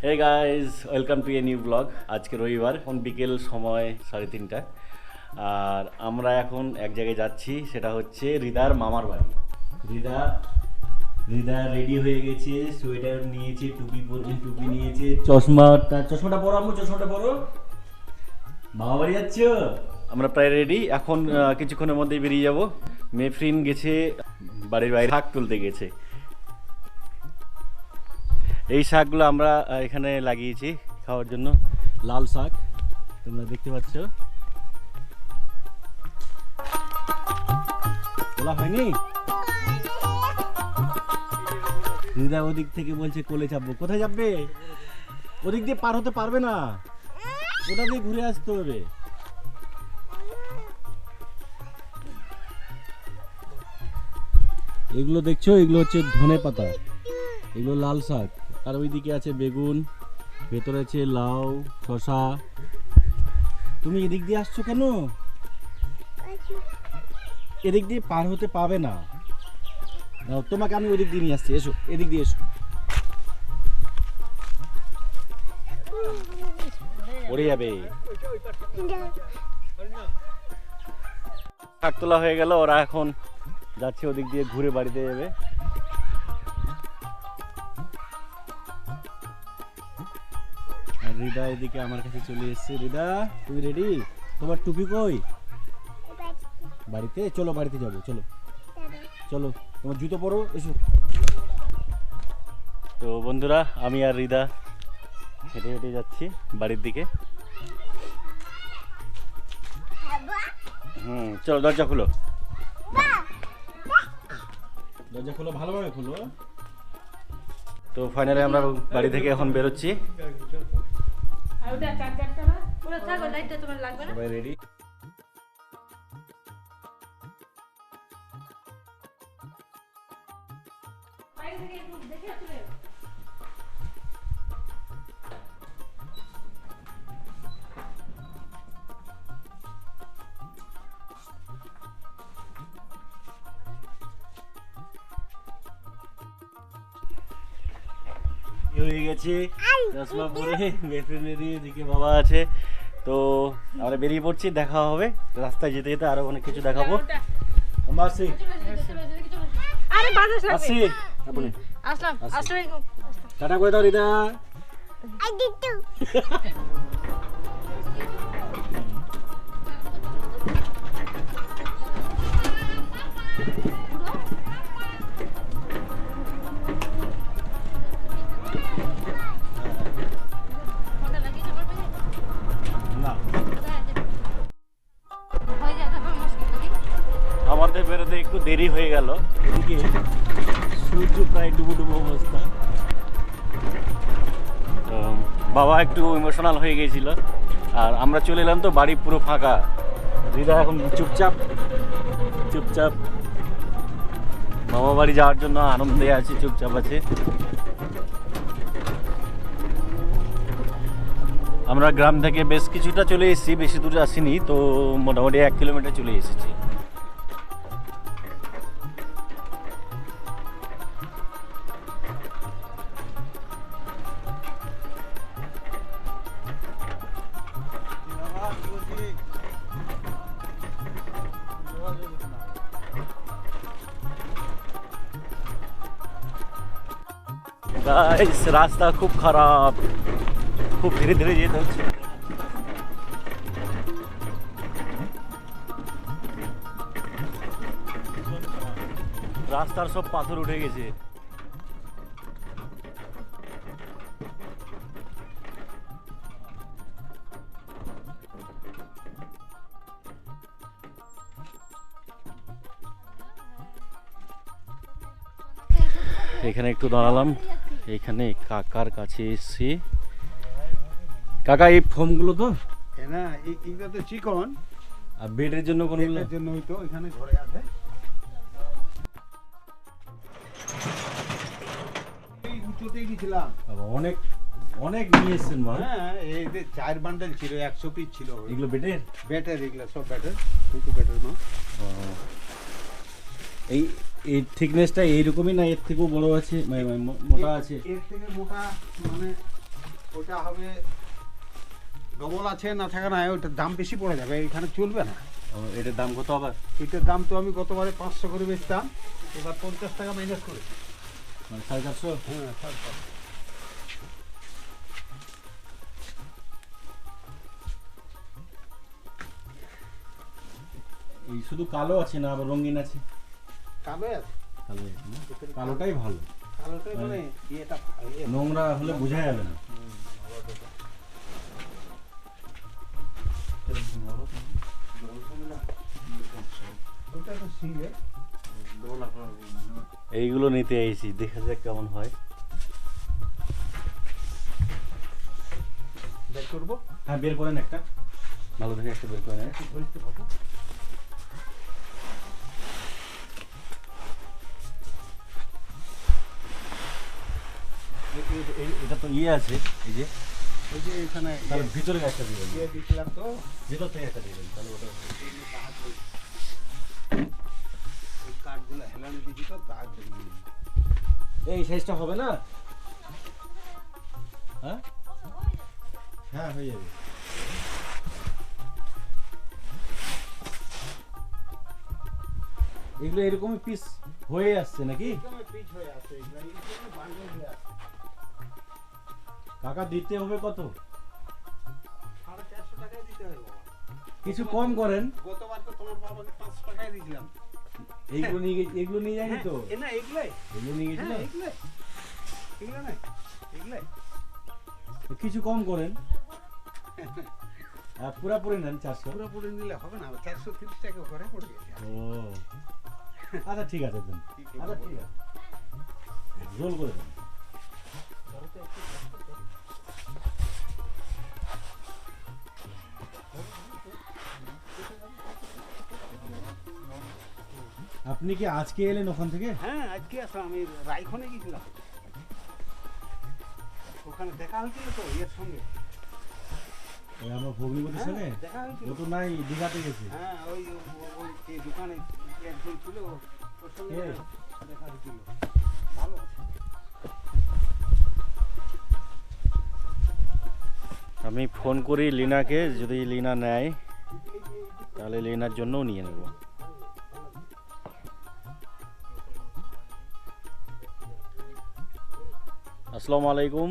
Hey guys, welcome to a new blog. আজকে রবিবার, এখন বিকেল সময় 3:30। আর আমরা এখন এক জায়গায় যাচ্ছি, সেটা হচ্ছে হৃদার মামার বাড়ি। হৃদা রেডি হয়ে গেছে, সোয়েটার নিয়েছে, টুপি নিয়েছে, চশমাটা পরো আম্মু, চশমাটা পরো। মামা বাড়ি যাচ্ছ? আমরা প্রায় রেডি, এখন কিছুক্ষণের মধ্যেই বেরিয়ে যাব। মেফরিন গেছে বাড়ির বাইরে, শাক তুলতে গেছে। এই শাকগুলো আমরা এখানে লাগিয়েছি খাওয়ার জন্য, লাল শাক তোমরা দেখতে পাচ্ছ। তোলা হয়নি? হৃদা ওদিক থেকে বলছে কোলে চাপবো। কোথায় যাবে? ওদিক দিয়ে পার হতে পারবে না, ওটা দিয়ে ঘুরে আসতে হবে। এগুলো দেখছো, এগুলো হচ্ছে ধনে পাতা, এগুলো লাল শাক। আর ওইদিকে আছে বেগুন, ভেতরে আছে লাউ, শশা। তুমি এদিক দিয়ে আসছো কেন? এদিক দিয়ে পার হতে পাবে না, তোমাকে আমি ওদিক দিয়ে নিয়ে আসছি। এসো, এদিক দিয়ে এসো। পড়ে যাবে। শাক তোলা হয়ে গেল, ওরা এখন যাচ্ছে ওদিক দিয়ে ঘুরে বাড়িতে যাবে। আর হৃদা এদিকে আমার কাছে চলে এসেছে। হৃদা, তুমি রেডি? তোমার টুপি কই? বাড়িতে? চলো বাড়িতে যাবো, চলো চলো। তোমার জুতো পরো, এসো। তো বন্ধুরা, আমি আর হৃদা হেঁটে হেঁটে যাচ্ছি বাড়ির দিকে। চলো, দরজা খুলো, দরজা খুলো, ভালোভাবে খুলো। তো ফাইনালি আমরা বাড়ি থেকে এখন বেরোচ্ছি। সবাই রেডি। হয়ে গেছে চশমা পরে, বেফ্রেন্ডেরই এদিকে বাবা আছে। তো আমরা বেরিয়ে পড়ছি, দেখা হবে রাস্তায় যেতে যেতে, আরো অনেক কিছু দেখাবো। আমরা আসছি, আসছি, টাটা করে দাও হৃদা। আমাদের বেরোতে একটু দেরি হয়ে গেল, এদিকে সূর্য প্রায় ডুবো ডুবো অবস্থা। তো বাবা একটু ইমোশনাল হয়ে গিয়েছিল, আর আমরা চলে এলাম তো বাড়ি পুরো ফাঁকা। হৃদয় এখন চুপচাপ চুপচাপ মামা বাড়ি যাওয়ার জন্য আনন্দে আছে, চুপচাপ আছে। আমরা গ্রাম থেকে বেশ কিছুটা চলে এসেছি, বেশি দূরে আসিনি, তো মোটামুটি 1 কিলোমিটার চলে এসেছি। গাইস, রাস্তা খুব খারাপ, খুব ধীরে ধীরে যেতে হচ্ছে। রাস্তার সব পাথর উঠে গেছে। এখানে একটু দাঁড়ালাম, এখানে কাকার কাছে এসছি। কাকা, এই ফোমগুলো তো না, এইটা তো চিকন, আর বেডের জন্য কোনগুলো? এর জন্য হয়তো এখানে ঘরে আছে। এই উঁচুতেই গেছিলাম। বাবা, অনেক অনেক নিয়ে এসছেন মা। হ্যাঁ, এই যে 4 বান্ডেল ছিল, 100 পিস ছিল। এগুলো বেডের? ব্যাটার, এগুলো সব ব্যাটার, কিন্তু ব্যাটার মা। এই এই থিকনেসটা এইরকমই না এর থেকেও বড় আছে, মোটা আছে? এর থেকে মোটা মানে ওটা হবে ডবল আছে না থাকে না, ওটার দাম বেশি পড়ে যাবে, এখানে চলবে না। এটার দাম কত আবার? এটার দাম তো আমি গতবারে 500 করে বেচতাম, এবার 50 টাকা মাইনাস করে। মানে 450? হ্যাঁ, 450। এই শুধু কালো আছে না আবার রঙিন আছে? কালো আছে, কালো আছে না? কালোটাই ভালো, কালোটাই মানে এটা নোংরা হলে বোঝা যাবে না। ওটা তো সিঙ্গে। এইগুলো নিতে এসেছি, দেখা যাক কেমন হয়। বের করবো, হ্যাঁ বের করেন একটা, ভালো দেখে একটা বের করে নেন। ধরতে পারবো। এটা তো ইয়ে আছে, এই যে ওই যে এখানে তাহলে ভিতরে একটা দিবেন, ইয়ে দিছিলাম তো, ভিতর থেকে একটা দিবেন, তাহলে ওটা ওই কাঠগুলো হেলানো দিছি তো, তার জন্য। এই সাইজটা হবে না? হ্যাঁ হ্যাঁ হয়ে যাবে। এগুলো এরকমই পিস হয়ে আসছে নাকি? একদমই পিচ হয়ে আছে, এগুলো একদমই বান্ডেল হয়ে আছে। কাকা দিতে হবে কত? 450 টাকায় দিতে হবে বাবা। কিছু কম করেন। গতবার তো তোমার বাবাকে 5 টাকায় দিয়েছিলাম। এগুলো নিয়ে যায়নি তো? এ না, এগুলাই। এগুলো নিয়ে গেছিল? হ্যাঁ, এগুলাই। এগুলো না, এগুলাই। তো কিছু কম করেন। পুরাপুরি নেন 400। পুরোপুরি নিলে হবে না, 430 টাকা করে পড়ে গেছে। ও আচ্ছা ঠিক আছে দেন। আচ্ছা ঠিক আছে, রোল করে দেন। আপনি কি আজকে এলেন ওখান থেকে? হ্যাঁ, আজকে আসলাম, আমি রায়খনে গেছিলাম, ওখানে দেখা হয়েছিল তো এর সঙ্গে। ওই আমার ভগ্নিপতির সঙ্গে? হ্যাঁ, দেখা হয়েছিল। ও তো নাই, দীঘাতে গেছে। হ্যাঁ, ওই ওই যে দোকানে একজন ছিল, ওর সঙ্গে কে? দেখা হয়েছিল। ভালো আছে। আমি ফোন করি লিনাকে, যদি লিনা নেয় তাহলে লিনার জন্যও নিয়ে নেব। আসসালামু আলাইকুম।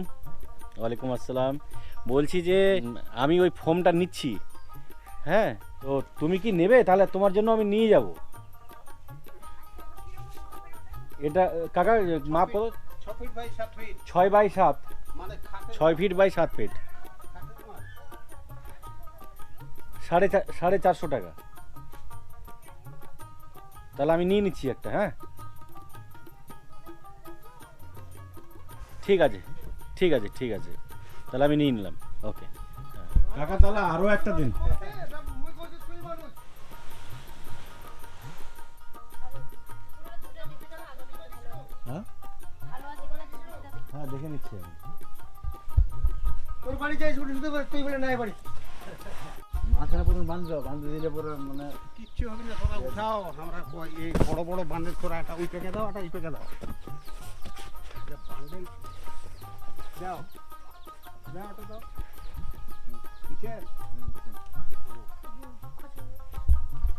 ওয়ালাইকুম আসসালাম। বলছি যে আমি ওই ফোমটা নিচ্ছি, হ্যাঁ, তো তুমি কি নেবে? তাহলে তোমার জন্য আমি নিয়ে যাব। এটা কাকা মাপ কত? 6 ফিট বাই 7 ফিট, 6x7, মানে খাটে 6 ফিট বাই 7 ফিট, খাটে তোমার 450 টাকা। তাহলে আমি নিয়ে নিচ্ছি একটা। হ্যাঁ ঠিক আছে ঠিক আছে ঠিক আছে, তাহলে আমি নিয়ে নিলাম। ওকে কাকা, তাহলে আরও একটা দিন। হ্যাঁ হ্যাঁ দেখে নিচ্ছি আমি। তোর বাড়ি যাই শুধু শুধু তুই বলে নাই বাড়ি মাথাটা পুরো বাঁধতে দিলে পুরো মানে কিচ্ছু হবে না, তোরা উঠাও। আমরা এই বড় বড় বান্ডেল তোরা একটা ওই পেকে দাও, একটা এই পেকে দাও। বান্ডেল দাও, দাও, ওটা দাও। বুঝছেন?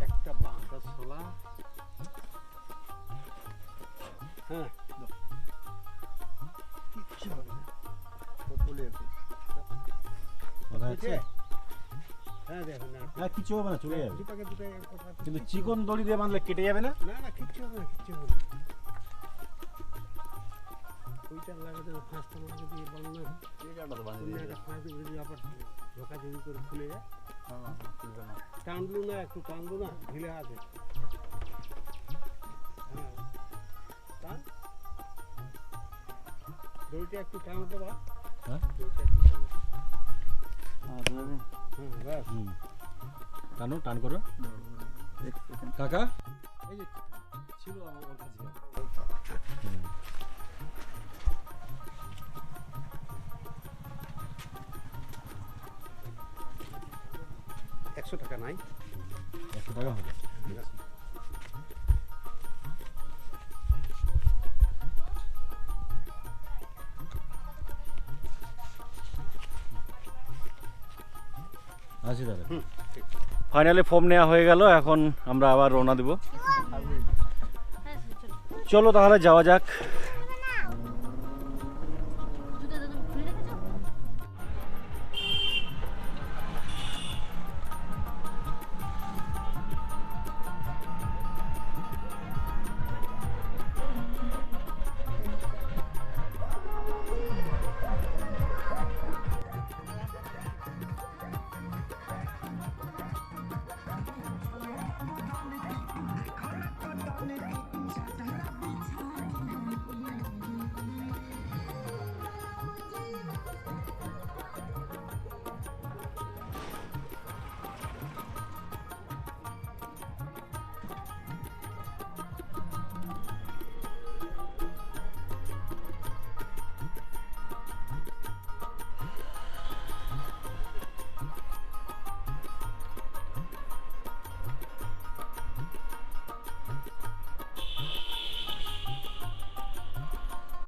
একটা বাঁধা ছোলা। হ্যাঁ, কিচ্ছু হবে না, বলে আছে। কথা হচ্ছে? হ্যাঁ, দেখুন না, হ্যাঁ কিছু হবে না, চলে যাবে। দুটাকে কিন্তু চিকন দড়ি দিয়ে বাঁধলে কেটে যাবে না? না না, কিচ্ছু হবে না, কিচ্ছু হবে না। ওইটা লাগাতে ফাঁসটা লাগাতে দিয়ে বাঁধ না, একটা ফাঁস দিয়ে যদি আবার ঝোঁকাঝুঁকি করে খুলে যায়। টানলু না, একটু টানলু না, ঢিলে আছে। হ্যাঁ, টান, দড়িটা একটু টানো তো বা। হ্যাঁ দড়িটা একটু টানো তো। ব্যাস। হুম, টানো, টান করো কাকা। এই যে ছিল আমার ওর কাছে। হুম। 100 টাকা নাই। 100 টাকা হবে। আসি তাহলে। ফাইনালি ফর্ম নেওয়া হয়ে গেল, এখন আমরা আবার রওনা দিব। চলো তাহলে যাওয়া যাক।